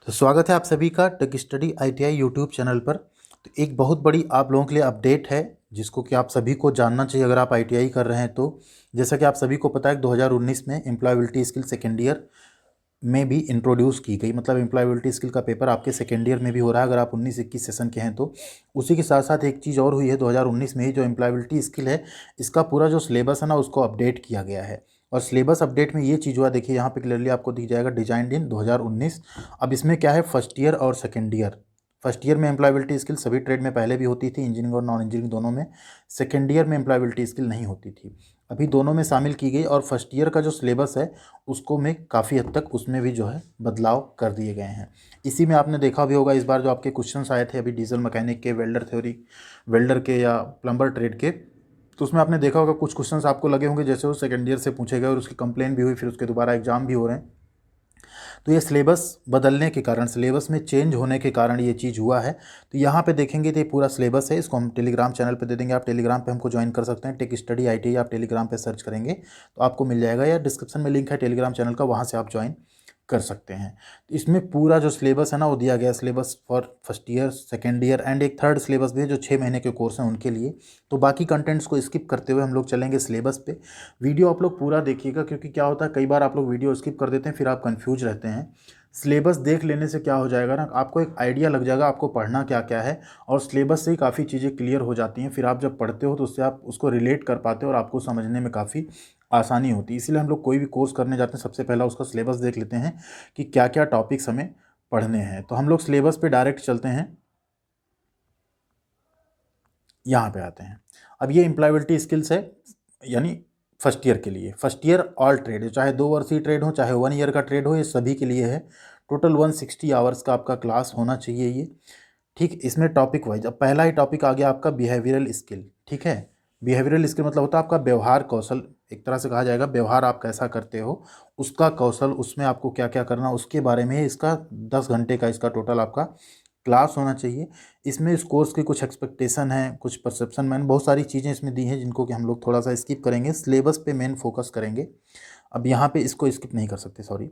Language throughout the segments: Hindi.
तो स्वागत है आप सभी का tech study ITI YouTube channel पर। तो एक बहुत बड़ी आप लोगों के लिए अपडेट है जिसको कि आप सभी को जानना चाहिए अगर आप आईटीआई कर रहे हैं तो। जैसा कि आप सभी को पता है 2019 में एम्प्लॉयबिलिटी स्किल सेकेंड ईयर में भी इंट्रोड्यूस की गई, मतलब एम्प्लॉयबिलिटी स्किल का पेपर आपके सेकेंड ईयर में भी हो रहा है अगर आप 19-21 सेशन के हैं तो। उसी के साथ साथ एक चीज़ और हुई है 2019 में ही, जो एम्प्लॉयबिलिटी स्किल है इसका पूरा जो सिलेबस है ना उसको अपडेट किया गया है। और सिलेबस अपडेट में ये चीज़ हुआ, देखिए यहाँ पे क्लियरली आपको दिख जाएगा डिजाइन्ड इन 2019। अब इसमें क्या है, फर्स्ट ईयर और सेकेंड ईयर। फर्स्ट ईयर में एम्प्लॉयबिलिटी स्किल सभी ट्रेड में पहले भी होती थी, इंजीनियरिंग और नॉन इंजीनियरिंग दोनों में। सेकेंड ईयर में एम्प्लॉयबिलिटी स्किल नहीं होती थी, अभी दोनों में शामिल की गई। और फर्स्ट ईयर का जो सिलेबस है उसको में काफ़ी हद तक उसमें भी जो है बदलाव कर दिए गए हैं। इसी में आपने देखा भी होगा इस बार जो आपके क्वेश्चंस आए थे अभी डीजल मैकेनिक के, वेल्डर थ्योरी, वेल्डर के या प्लम्बर ट्रेड के, तो उसमें आपने देखा होगा कुछ क्वेश्चंस आपको लगे होंगे जैसे वो सेकेंड ईयर से पूछे गए और उसकी कंप्लेन भी हुई, फिर उसके दोबारा एग्जाम भी हो रहे हैं। तो ये सिलेबस बदलने के कारण, सिलेबस में चेंज होने के कारण ये चीज़ हुआ है। तो यहाँ पे देखेंगे तो ये पूरा सिलेबस है, इसको हम टेलीग्राम चैनल पे दे देंगे, आप टेलीग्राम पे हमको ज्वाइन कर सकते हैं। टेक स्टडी आईटीआई आप टेलीग्राम पे सर्च करेंगे तो आपको मिल जाएगा, या डिस्क्रिप्शन में लिंक है टेलीग्राम चैनल का, वहाँ से आप ज्वाइन कर सकते हैं। तो इसमें पूरा जो सिलेबस है ना वो दिया गया, syllabus for first year, second year and एक थर्ड सिलेबस भी है जो 6 महीने के कोर्स हैं उनके लिए। तो बाकी कंटेंट्स को स्किप करते हुए हम लोग चलेंगे सिलेबस पे। वीडियो आप लोग पूरा देखिएगा, क्योंकि क्या होता है कई बार आप लोग वीडियो स्किप कर देते हैं फिर आप कंफ्यूज रहते हैं। सिलेबस देख लेने से क्या हो जाएगा ना, आपको एक आइडिया लग जाएगा आपको पढ़ना क्या क्या है, और सिलेबस से ही काफ़ी चीज़ें क्लियर हो जाती हैं। फिर आप जब पढ़ते हो तो उससे आप उसको रिलेट कर पाते हो और आपको समझने में काफ़ी आसानी होती है। इसीलिए हम लोग कोई भी कोर्स करने जाते हैं सबसे पहला उसका सिलेबस देख लेते हैं कि क्या क्या टॉपिक्स हमें पढ़ने हैं। तो हम लोग सिलेबस पे डायरेक्ट चलते हैं, यहाँ पे आते हैं। अब ये एम्प्लॉयबिलिटी स्किल्स है, यानी फर्स्ट ईयर के लिए। फर्स्ट ईयर ऑल ट्रेड है, चाहे 2 वर्षीय ट्रेड हो चाहे 1 ईयर का ट्रेड हो, ये सभी के लिए है। टोटल 160 आवर्स का आपका क्लास होना चाहिए ये। ठीक, इसमें टॉपिक वाइज अब पहला ही टॉपिक आ गया आपका बिहेवियरल स्किल। ठीक है, बिहेवियरल स्किल मतलब होता है आपका व्यवहार कौशल, एक तरह से कहा जाएगा व्यवहार आप कैसा करते हो उसका कौशल, उसमें आपको क्या क्या करना उसके बारे में इसका 10 घंटे का इसका टोटल आपका क्लास होना चाहिए। इसमें इस कोर्स की कुछ एक्सपेक्टेशन है, कुछ परसेप्शन, मैंने बहुत सारी चीज़ें इसमें दी हैं जिनको कि हम लोग थोड़ा सा स्किप करेंगे, सिलेबस पे मेन फोकस करेंगे। अब यहाँ पे इसको स्किप नहीं कर सकते, सॉरी।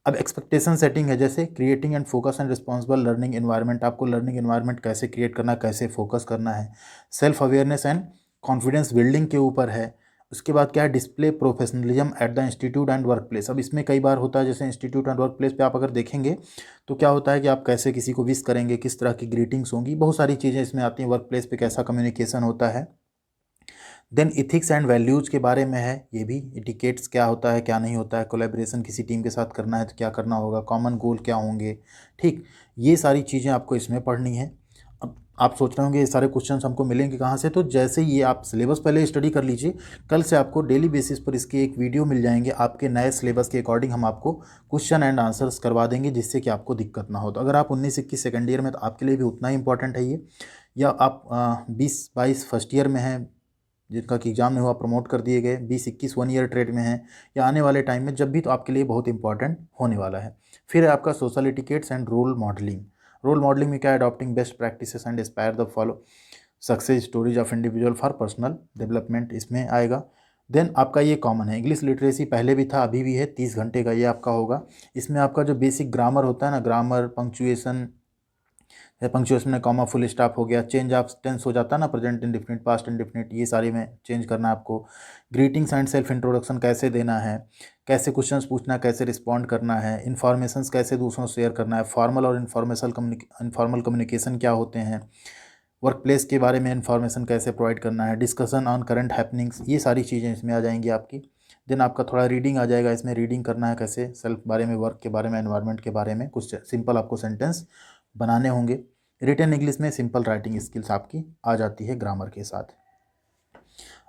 अब एक्सपेक्टेशन सेटिंग है, जैसे creating and focus and responsible learning environment, आपको लर्निंग एनवायरनमेंट कैसे क्रिएट करना है, कैसे फोकस करना है। Self awareness and confidence building के ऊपर है। उसके बाद क्या है, display professionalism at the institute and work place. अब इसमें कई बार होता है जैसे इंस्टीट्यूट एंड वर्क प्लेस पे आप अगर देखेंगे तो क्या होता है कि आप कैसे किसी को विश करेंगे, किस तरह की ग्रीटिंग्स होंगी, बहुत सारी चीज़ें इसमें आती हैं। वर्क प्लेस पे कैसा कम्युनिकेशन होता है। देन इथिक्स एंड वैल्यूज़ के बारे में है, ये भी इटिकेट्स क्या होता है क्या नहीं होता है, कोलैबोरेशन किसी टीम के साथ करना है तो क्या करना होगा, कॉमन गोल क्या होंगे। ठीक, ये सारी चीज़ें आपको इसमें पढ़नी है। अब आप सोच रहे होंगे ये सारे क्वेश्चंस हमको मिलेंगे कहाँ से, तो जैसे ये आप सिलेबस पहले स्टडी कर लीजिए, कल से आपको डेली बेसिस पर इसकी एक वीडियो मिल जाएंगे, आपके नए सिलेबस के अकॉर्डिंग हम आपको क्वेश्चन एंड आंसर्स करवा देंगे जिससे कि आपको दिक्कत ना हो। तो अगर आप 19-21 सेकेंड ईयर में तो आपके लिए भी उतना ही इंपॉर्टेंट है ये, या आप 20-22 फर्स्ट ईयर में हैं जिनका कि एग्जाम नहीं हुआ प्रमोट कर दिए गए, 20-21 1 ईयर ट्रेड में हैं, या आने वाले टाइम में जब भी, तो आपके लिए बहुत इंपॉर्टेंट होने वाला है। फिर है आपका social etiquettes and role modelling. Role modelling में क्या है, adopting best practices and inspire the follow success stories of individual for personal development, इसमें आएगा। देन आपका ये कॉमन है, इंग्लिश लिटरेसी पहले भी था अभी भी है, 30 घंटे का ये आपका होगा। इसमें आपका जो बेसिक ग्रामर होता है ना, ग्रामर, पंक्चुएशन, पंक्चुएशन में कॉमा फुल स्टॉप हो गया, चेंज ऑफ टेंस हो जाता है ना, प्रेजेंट इंडेफिनिट, पास्ट इंडेफिनिट, ये सारे में चेंज करना है आपको। ग्रीटिंग्स एंड सेल्फ इंट्रोडक्शन कैसे देना है, कैसे क्वेश्चंस पूछना, कैसे रिस्पॉन्ड करना है, इन्फॉर्मेशंस कैसे दूसरों से शेयर करना है, फॉर्मल और इनफॉर्मल कम्युनिकेशन क्या होते हैं, वर्क प्लेस के बारे में इन्फॉर्मेशन कैसे प्रोवाइड करना है, डिस्कशन ऑन करंट हैपनिंग्स, ये सारी चीज़ें इसमें आ जाएंगी आपकी। देन आपका थोड़ा रीडिंग आ जाएगा, इसमें रीडिंग करना है कैसे, सेल्फ बारे में, वर्क के बारे में, एनवायरनमेंट के बारे में कुछ सिंपल आपको सेंटेंस बनाने होंगे। रिटन इंग्लिश में सिंपल राइटिंग स्किल्स आपकी आ जाती है ग्रामर के साथ।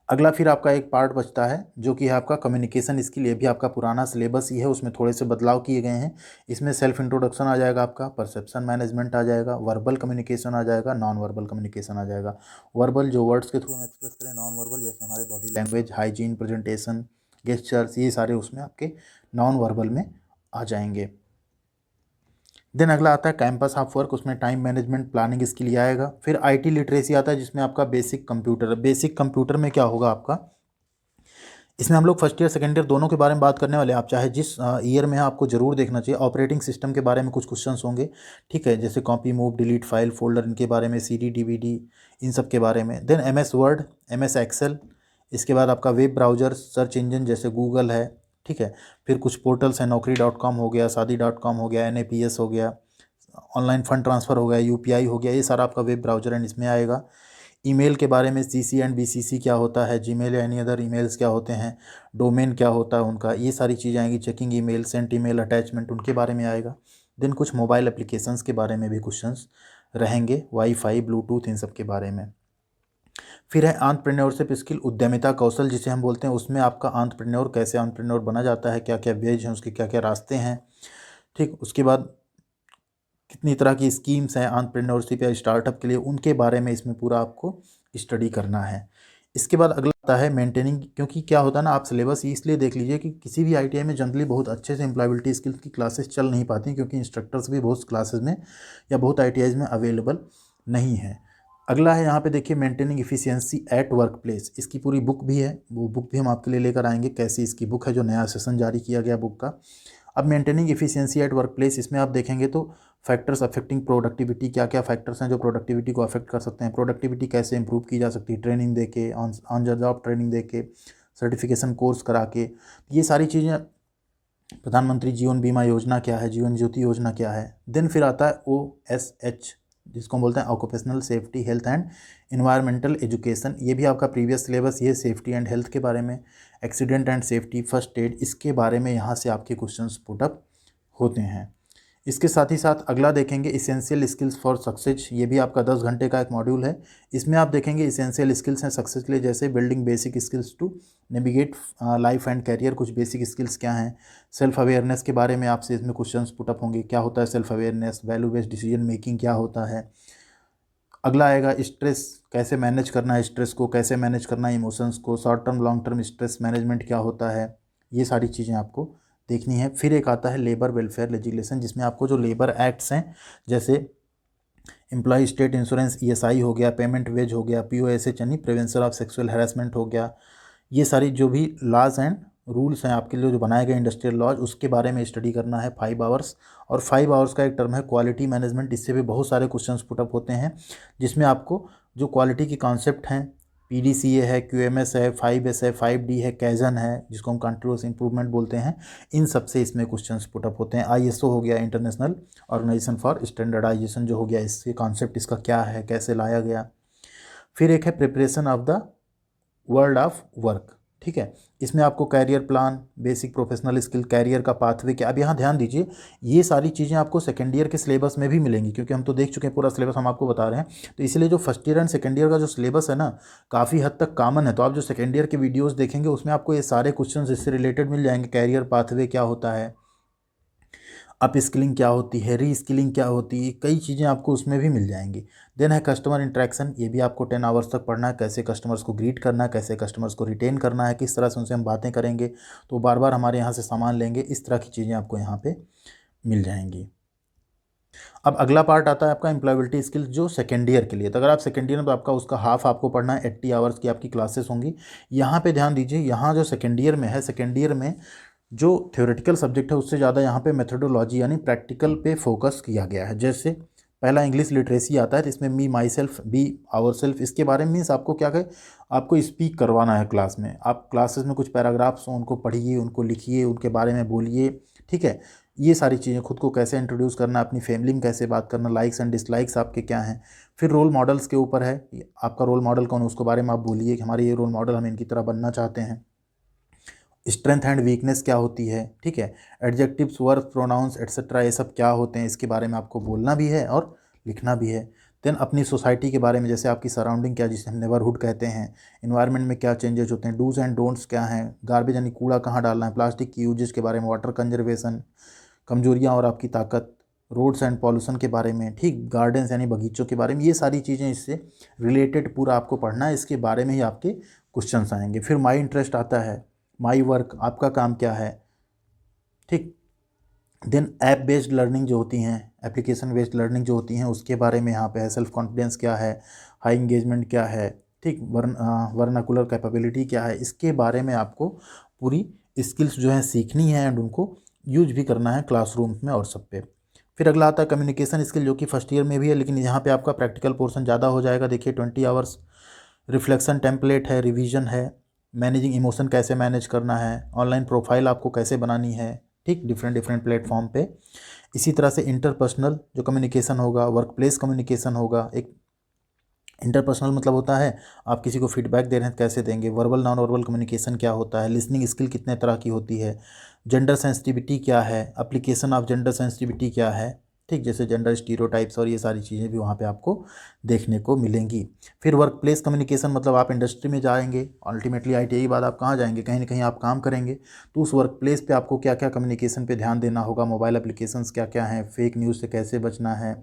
अगला फिर आपका एक पार्ट बचता है जो कि है आपका कम्युनिकेशन स्किल, ये भी आपका पुराना सिलेबस ही है, उसमें थोड़े से बदलाव किए गए हैं। इसमें सेल्फ इंट्रोडक्शन आ जाएगा आपका, परसेप्शन मैनेजमेंट आ जाएगा, वर्बल कम्युनिकेशन आ जाएगा, नॉन वर्बल कम्युनिकेशन आ जाएगा। वर्बल जो वर्ड्स के थ्रू हम एक्सप्रेस करें, नॉन वर्बल जैसे हमारे body language, hygiene, presentation, gestures, ये सारे उसमें आपके नॉन वर्बल में आ जाएंगे। देन अगला आता है कैंपस ऑफ वर्क, उसमें टाइम मैनेजमेंट प्लानिंग इसके लिए आएगा। फिर आईटी लिटरेसी आता है जिसमें आपका बेसिक कंप्यूटर, बेसिक कंप्यूटर में क्या होगा आपका इसमें हम लोग फर्स्ट ईयर सेकेंड ईयर दोनों के बारे में बात करने वाले हैं। आप चाहे जिस ईयर में हैं आपको जरूर देखना चाहिए। ऑपरेटिंग सिस्टम के बारे में कुछ क्वेश्चंस होंगे, ठीक है, जैसे copy, move, delete, file, folder, इनके बारे में, CD, DVD, इन सब के बारे में। Then MS word, MS excel, इसके बाद आपका वेब ब्राउज़र, सर्च इंजन जैसे गूगल है, ठीक है। फिर कुछ पोर्टल्स हैं, naukri.com हो गया, shaadi.com हो गया, NAPS हो गया, ऑनलाइन फंड ट्रांसफ़र हो गया, UPI हो गया, ये सारा आपका वेब ब्राउज़र एंड इसमें आएगा। ईमेल के बारे में CC एंड BCC क्या होता है, जीमेल या एनी अदर ईमेल्स क्या होते हैं, डोमेन क्या होता है उनका, ये सारी चीज़ें आएंगी। Checking email, sent email, attachment, उनके बारे में आएगा। देन कुछ मोबाइल एप्लीकेशंस के बारे में भी क्वेश्चंस रहेंगे, वाईफाई, ब्लूटूथ, इन सब के बारे में। फिर है एंटरप्रेन्योरशिप स्किल, उद्यमिता कौशल जिसे हम बोलते हैं, उसमें आपका एंटरप्रेन्योर, कैसे एंटरप्रेन्योर बना जाता है, क्या क्या वेज हैं उसके, क्या क्या रास्ते हैं, ठीक। उसके बाद कितनी तरह की स्कीम्स हैं एंटरप्रेन्योरशिप या स्टार्टअप के लिए, उनके बारे में इसमें पूरा आपको स्टडी करना है। इसके बाद अगला आता है मेंटेनिंग, क्योंकि क्या होता है ना, आप सिलेबस इसलिए देख लीजिए कि किसी भी ITI में जनरली बहुत अच्छे से एम्प्लॉयबिलिटी स्किल्स की क्लासेस चल नहीं पाती, क्योंकि इंस्ट्रक्टर्स भी बहुत क्लासेस में या बहुत ITIs में अवेलेबल नहीं है। अगला है यहाँ पे देखिए maintaining efficiency at work place, इसकी पूरी बुक भी है, वो बुक भी हम आपके लिए लेकर आएंगे। कैसी इसकी बुक है, जो नया सेशन जारी किया गया बुक का। अब maintaining efficiency at work place, इसमें आप देखेंगे तो फैक्टर्स अफेक्टिंग प्रोडक्टिविटी, क्या क्या फैक्टर्स हैं जो प्रोडक्टिविटी को अफेक्ट कर सकते हैं, प्रोडक्टिविटी कैसे इंप्रूव की जा सकती है, ट्रेनिंग दे के, ऑन जॉब ट्रेनिंग दे के, सर्टिफिकेशन कोर्स करा के, ये सारी चीज़ें। प्रधानमंत्री जीवन बीमा योजना क्या है, जीवन ज्योति योजना क्या है। देन फिर आता है OSH, जिसको हम बोलते हैं occupational safety, health and environmental education. ये भी आपका प्रीवियस सिलेबस, ये सेफ्टी एंड हेल्थ के बारे में, accident and safety, first aid, इसके बारे में यहाँ से आपके क्वेश्चंस पुटअप होते हैं। इसके साथ ही साथ अगला देखेंगे इसेंशियल स्किल्स फॉर सक्सेस, ये भी आपका 10 घंटे का एक मॉड्यूल है। इसमें आप देखेंगे इसेंशियल स्किल्स हैं सक्सेस के लिए, जैसे building basic skills to navigate life and career, कुछ बेसिक स्किल्स क्या हैं। सेल्फ अवेयरनेस के बारे में आपसे इसमें क्वेश्चंस पुटअप होंगे, क्या होता है self awareness, value based decision making क्या होता है। अगला आएगा स्ट्रेस, कैसे मैनेज करना है स्ट्रेस को, कैसे मैनेज करना है इमोशंस को, short term long term stress management क्या होता है, ये सारी चीज़ें आपको देखनी है। फिर एक आता है लेबर वेलफेयर लेजिस्लेशन, जिसमें आपको जो लेबर एक्ट्स हैं, जैसे एम्प्लॉय स्टेट इंश्योरेंस ESI हो गया, पेमेंट वेज हो गया, POSH यानी प्रिवेंशन ऑफ सेक्सुअल हैरेसमेंट हो गया, ये सारी जो भी लॉज एंड रूल्स हैं आपके लिए जो बनाए गए इंडस्ट्रियल लॉज, उसके बारे में स्टडी करना है 5 आवर्स। और 5 आवर्स का एक टर्म है क्वालिटी मैनेजमेंट, इससे भी बहुत सारे क्वेश्चंस पुटअप होते हैं, जिसमें आपको जो क्वालिटी की कॉन्सेप्ट हैं, PDCA है, QMS है, 5S है, 5D है, कैजन है, जिसको हम कंटिन्यूअस इंप्रूवमेंट बोलते हैं, इन सब से इसमें क्वेश्चंस पुटअप होते हैं। ISO हो गया, इंटरनेशनल ऑर्गेनाइजेशन फॉर स्टैंडर्डाइजेशन जो हो गया, इससे कॉन्सेप्ट इसका क्या है, कैसे लाया गया। फिर एक है preparation of the world of work, ठीक है। इसमें आपको career plan, basic professional skill, career का पाथवे क्या। अब यहाँ ध्यान दीजिए, ये सारी चीज़ें आपको सेकेंड ईयर के सिलेबस में भी मिलेंगी, क्योंकि हम तो देख चुके हैं पूरा सिलेबस, हम आपको बता रहे हैं। तो इसीलिए जो first year and second year का जो सिलेबस है ना, काफ़ी हद तक कॉमन है। तो आप जो सेकेंड ईयर के वीडियोज़ देखेंगे उसमें आपको ये सारे क्वेश्चन इससे रिलेटेड मिल जाएंगे। कैरियर पाथवे क्या होता है, अप स्किलिंग क्या होती है, री स्किलिंग क्या होती है, कई चीज़ें आपको उसमें भी मिल जाएंगी। देन है कस्टमर इंटरेक्शन, ये भी आपको 10 आवर्स तक पढ़ना है, कैसे कस्टमर्स को ग्रीट करना है, कैसे कस्टमर्स को रिटेन करना है, किस तरह से उनसे हम बातें करेंगे तो बार बार हमारे यहाँ से सामान लेंगे, इस तरह की चीज़ें आपको यहाँ पे मिल जाएंगी। अब अगला पार्ट आता है आपका एम्प्लॉयबिलिटी स्किल्स, जो सेकेंड ईयर के लिए। तो अगर आप सेकेंड ईयर में, तो आपका उसका हाफ आपको पढ़ना है, 80 आवर्स की आपकी क्लासेस होंगी। यहाँ पे ध्यान दीजिए, यहाँ जो सेकेंड ईयर में है, सेकेंड ईयर में जो थ्योरेटिकल सब्जेक्ट है उससे ज़्यादा यहाँ पे मेथोडोलॉजी यानी प्रैक्टिकल पे फोकस किया गया है। जैसे पहला इंग्लिश लिटरेसी आता है, तो इसमें me, myself, we, ourself, इसके बारे में मीन्स आपको क्या कहे, आपको स्पीक करवाना है क्लास में। आप क्लासेस में कुछ पैराग्राफ्स हो, उनको पढ़िए, उनको लिखिए, उनके बारे में बोलिए, ठीक है। ये सारी चीज़ें, खुद को कैसे इंट्रोड्यूस करना, अपनी फैमिली में कैसे बात करना, लाइक्स एंड डिसलाइक्स आपके क्या हैं। फिर रोल मॉडल्स के ऊपर है, आपका रोल मॉडल कौन है, उसके बारे में आप बोलिए कि हमारे ये रोल मॉडल, हम इनकी तरह बनना चाहते हैं। स्ट्रेंथ एंड वीकनेस क्या होती है, ठीक है। एडजेक्टिव्स, वर्ब, प्रोनाउंस एट्सेट्रा, ये सब क्या होते हैं, इसके बारे में आपको बोलना भी है और लिखना भी है। देन अपनी सोसाइटी के बारे में, जैसे आपकी सराउंडिंग क्या, जिसे हम नेबरहुड कहते हैं, इन्वायरमेंट में क्या चेंजेस होते हैं, डूज एंड डोंट्स क्या हैं, गार्बेज यानी कूड़ा कहाँ डालना है, प्लास्टिक की यूजेस के बारे में, वाटर कंजर्वेशन, कमजोरियाँ और आपकी ताकत, रोड्स एंड पॉल्यूशन के बारे में, ठीक, गार्डन्स यानी बगीचों के बारे में, ये सारी चीज़ें इससे रिलेटेड पूरा आपको पढ़ना है, इसके बारे में ही आपके क्वेश्चंस आएंगे। फिर माई इंटरेस्ट आता है, माई वर्क, आपका काम क्या है, ठीक। देन ऐप बेस्ड लर्निंग जो होती हैं, एप्लीकेशन बेस्ड लर्निंग जो होती हैं, उसके बारे में यहाँ पे है। सेल्फ कॉन्फिडेंस क्या है, हाई इंगेजमेंट क्या है, ठीक, वर्नाकुलर कैपेबिलिटी क्या है, इसके बारे में आपको पूरी स्किल्स जो है सीखनी है एंड उनको यूज भी करना है क्लासरूम में और सब पे। फिर अगला आता है कम्युनिकेशन स्किल, जो कि फर्स्ट ईयर में भी है, लेकिन यहाँ पे आपका प्रैक्टिकल पोर्शन ज़्यादा हो जाएगा। देखिए 20 आवर्स, रिफ्लेक्शन टेम्पलेट है, रिवीजन है, मैनेजिंग इमोशन कैसे मैनेज करना है, ऑनलाइन प्रोफाइल आपको कैसे बनानी है, ठीक, डिफरेंट डिफरेंट प्लेटफॉर्म पे। इसी तरह से इंटरपर्सनल जो कम्युनिकेशन होगा, वर्क प्लेस कम्युनिकेशन होगा। एक इंटरपर्सनल मतलब होता है आप किसी को फीडबैक दे रहे हैं कैसे देंगे, वर्बल नॉन वर्बल कम्युनिकेशन क्या होता है, लिसनिंग स्किल कितने तरह की होती है, जेंडर सेंसिटिविटी क्या है, एप्लीकेशन ऑफ जेंडर सेंसिटिविटी क्या है, ठीक, जैसे जेंडर स्टीरियोटाइप्स और ये सारी चीज़ें भी वहाँ पे आपको देखने को मिलेंगी। फिर वर्क प्लेस कम्युनिकेशन मतलब आप इंडस्ट्री में जाएंगे, अल्टीमेटली ITI बाद आप कहाँ जाएंगे, कहीं ना कहीं आप काम करेंगे, तो उस वर्क प्लेस पे आपको क्या क्या कम्युनिकेशन पे ध्यान देना होगा, मोबाइल एप्लीकेशंस क्या क्या हैं, फेक न्यूज़ से कैसे बचना है,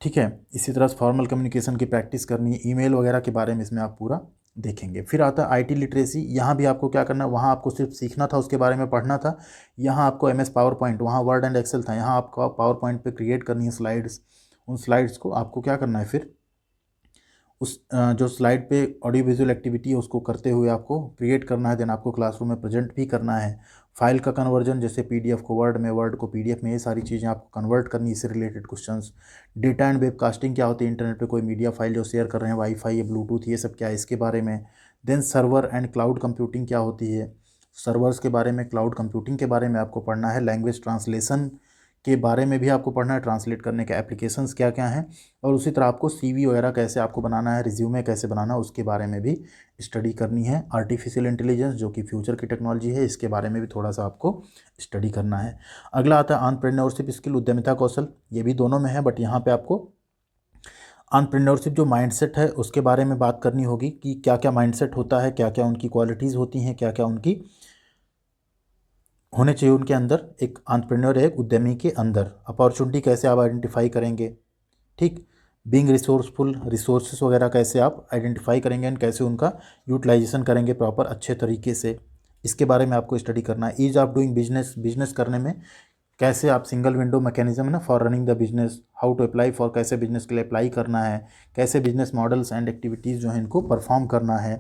ठीक है। इसी तरह से फॉर्मल कम्युनिकेशन की प्रैक्टिस करनी है, ईमेल वगैरह के बारे में इसमें आप पूरा देखेंगे। फिर आता है IT लिटरेसी, यहाँ भी आपको क्या करना है, वहाँ आपको सिर्फ सीखना था, उसके बारे में पढ़ना था। यहाँ आपको MS पावर पॉइंट, वहाँ वर्ड एंड एक्सेल था, यहाँ आपको पावर पॉइंट पर क्रिएट करनी है स्लाइड्स। उन स्लाइड्स को आपको क्या करना है, फिर उस जो स्लाइड पे ऑडियो विजुअल एक्टिविटी है उसको करते हुए आपको क्रिएट करना है, देन आपको क्लासरूम में प्रेजेंट भी करना है। फाइल का कन्वर्जन, जैसे PDF को वर्ड में, वर्ड को PDF में, ये सारी चीज़ें आपको कन्वर्ट करनी, इससे related questions. Data and webcasting क्या होती है, इंटरनेट पे कोई मीडिया फाइल जो शेयर कर रहे हैं, वाईफाई या ब्लूटूथ, ये सब क्या है, इसके बारे में। Then server and cloud computing क्या होती है, सर्वर्स के बारे में, क्लाउड कंप्यूटिंग के बारे में आपको पढ़ना है। लैंग्वेज ट्रांसलेशन के बारे में भी आपको पढ़ना है, ट्रांसलेट करने के एप्लीकेशंस क्या क्या हैं। और उसी तरह आपको CV वगैरह कैसे आपको बनाना है, रिज्यूमे कैसे बनाना है, उसके बारे में भी स्टडी करनी है। आर्टिफिशियल इंटेलिजेंस जो कि फ्यूचर की टेक्नोलॉजी है, इसके बारे में भी थोड़ा सा आपको स्टडी करना है। अगला आता है एंटरप्रेन्योरशिप स्किल, उद्यमिता कौशल, ये भी दोनों में है, बट यहाँ पे आपको एंटरप्रेन्योरशिप जो माइंडसेट है उसके बारे में बात करनी होगी कि क्या क्या माइंडसेट होता है, क्या क्या उनकी क्वालिटीज़ होती हैं, क्या क्या उनकी होने चाहिए उनके अंदर, एक एंटरप्रेन्योर है, एक उद्यमी के अंदर। अपॉर्चुनिटी कैसे आप आइडेंटिफाई करेंगे, ठीक, बीइंग रिसोर्सफुल, रिसोर्सेस वगैरह कैसे आप आइडेंटिफाई करेंगे एंड कैसे उनका यूटिलाइजेशन करेंगे प्रॉपर अच्छे तरीके से, इसके बारे में आपको स्टडी करना है। Ease of doing business, business करने में कैसे आप सिंगल विंडो मैकेनिज्म है ना for running the business, how to apply for, कैसे बिजनेस के लिए अप्लाई करना है, कैसे बिजनेस मॉडल्स एंड एक्टिविटीज़ जो है इनको परफॉर्म करना है।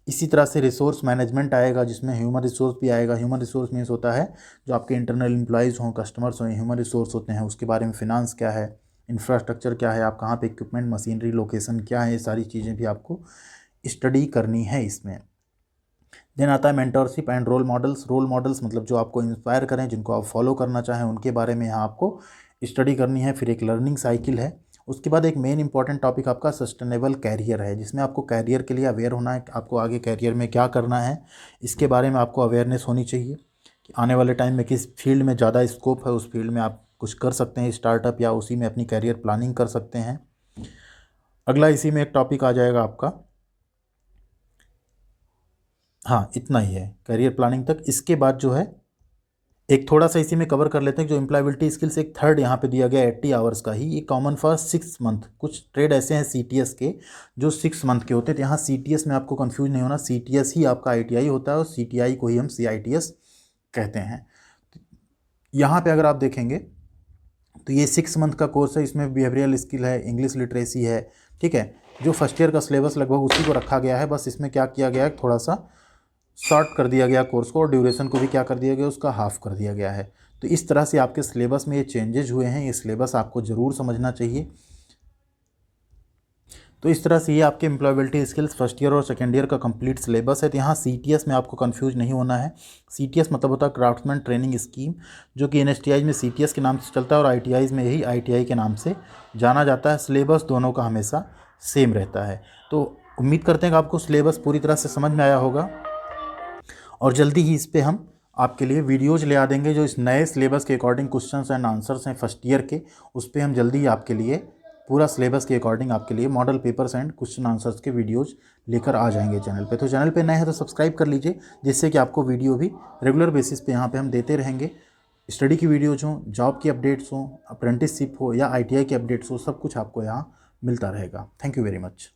इसी तरह से रिसोर्स मैनेजमेंट आएगा, जिसमें ह्यूमन रिसोर्स भी आएगा। ह्यूमन रिसोर्स मीन्स होता है जो आपके इंटरनल एम्प्लॉयज़ हों, कस्टमर्स हों, ह्यूमन रिसोर्स होते हैं, उसके बारे में। फिनांस क्या है, इंफ्रास्ट्रक्चर क्या है, आप कहाँ पे इक्विपमेंट, मशीनरी, लोकेशन क्या है, ये सारी चीज़ें भी आपको स्टडी करनी है इसमें। देन आता है mentorship and role models. Role models मतलब जो आपको इंस्पायर करें, जिनको आप फॉलो करना चाहें, उनके बारे में यहाँ आपको स्टडी करनी है। फिर एक लर्निंग साइकिल है। उसके बाद एक मेन इंपॉर्टेंट टॉपिक आपका सस्टेनेबल कैरियर है, जिसमें आपको कैरियर के लिए अवेयर होना है, आपको आगे कैरियर में क्या करना है, इसके बारे में आपको अवेयरनेस होनी चाहिए कि आने वाले टाइम में किस फील्ड में ज़्यादा स्कोप है, उस फील्ड में आप कुछ कर सकते हैं स्टार्टअप, या उसी में अपनी कैरियर प्लानिंग कर सकते हैं। अगला इसी में एक टॉपिक आ जाएगा आपका, हाँ इतना ही है करियर प्लानिंग तक। इसके बाद जो है एक थोड़ा सा इसी में कवर कर लेते हैं जो एम्प्लॉयबिलिटी स्किल्स, एक थर्ड यहाँ पे दिया गया 80 आवर्स का ही, ये कॉमन फॉर 6 मंथ। कुछ ट्रेड ऐसे हैं CTS के जो 6 मंथ के होते हैं, तो यहाँ CTS में आपको कंफ्यूज नहीं होना, CTS ही आपका ITI होता है और CTI को ही हम CITS कहते हैं। यहाँ पे अगर आप देखेंगे तो ये 6 मंथ का कोर्स है, इसमें बिहेवियरल स्किल है, इंग्लिश लिटरेसी है, ठीक है। जो फर्स्ट ईयर का सिलेबस लगभग उसी को रखा गया है, बस इसमें क्या किया गया है, थोड़ा सा शॉर्ट कर दिया गया कोर्स को, और ड्यूरेशन को भी क्या कर दिया गया, उसका हाफ कर दिया गया है। तो इस तरह से आपके सिलेबस में ये चेंजेज हुए हैं, ये सिलेबस आपको ज़रूर समझना चाहिए। तो इस तरह से ये आपके एम्प्लॉयबिलिटी स्किल्स फर्स्ट ईयर और सेकेंड ईयर का कंप्लीट सिलेबस है। तो यहाँ CTS में आपको कंफ्यूज नहीं होना है। CTS मतलब होता है क्राफ्ट्समैन ट्रेनिंग स्कीम, जो कि NSTI में CTS के नाम से चलता है और ITI में यही ITI के नाम से जाना जाता है। सिलेबस दोनों का हमेशा सेम रहता है। तो उम्मीद करते हैं कि आपको सिलेबस पूरी तरह से समझ में आया होगा, और जल्दी ही इस पर हम आपके लिए वीडियोज़ ले आ देंगे जो इस नए सिलेबस के अकॉर्डिंग क्वेश्चंस एंड आंसर्स हैं फर्स्ट ईयर के, उस पर हम जल्दी ही आपके लिए पूरा सिलेबस के अकॉर्डिंग आपके लिए model papers and question answers के वीडियोज़ लेकर आ जाएंगे चैनल पे। तो चैनल पे नए हैं तो सब्सक्राइब कर लीजिए, जिससे कि आपको वीडियो भी रेगुलर बेसिस पे यहाँ पे हम देते रहेंगे। स्टडी की वीडियोज़ हों, जॉब की अपडेट्स हों, अप्रेंटिसशिप हो या ITI के अपडेट्स हो, सब कुछ आपको यहाँ मिलता रहेगा। Thank you very much.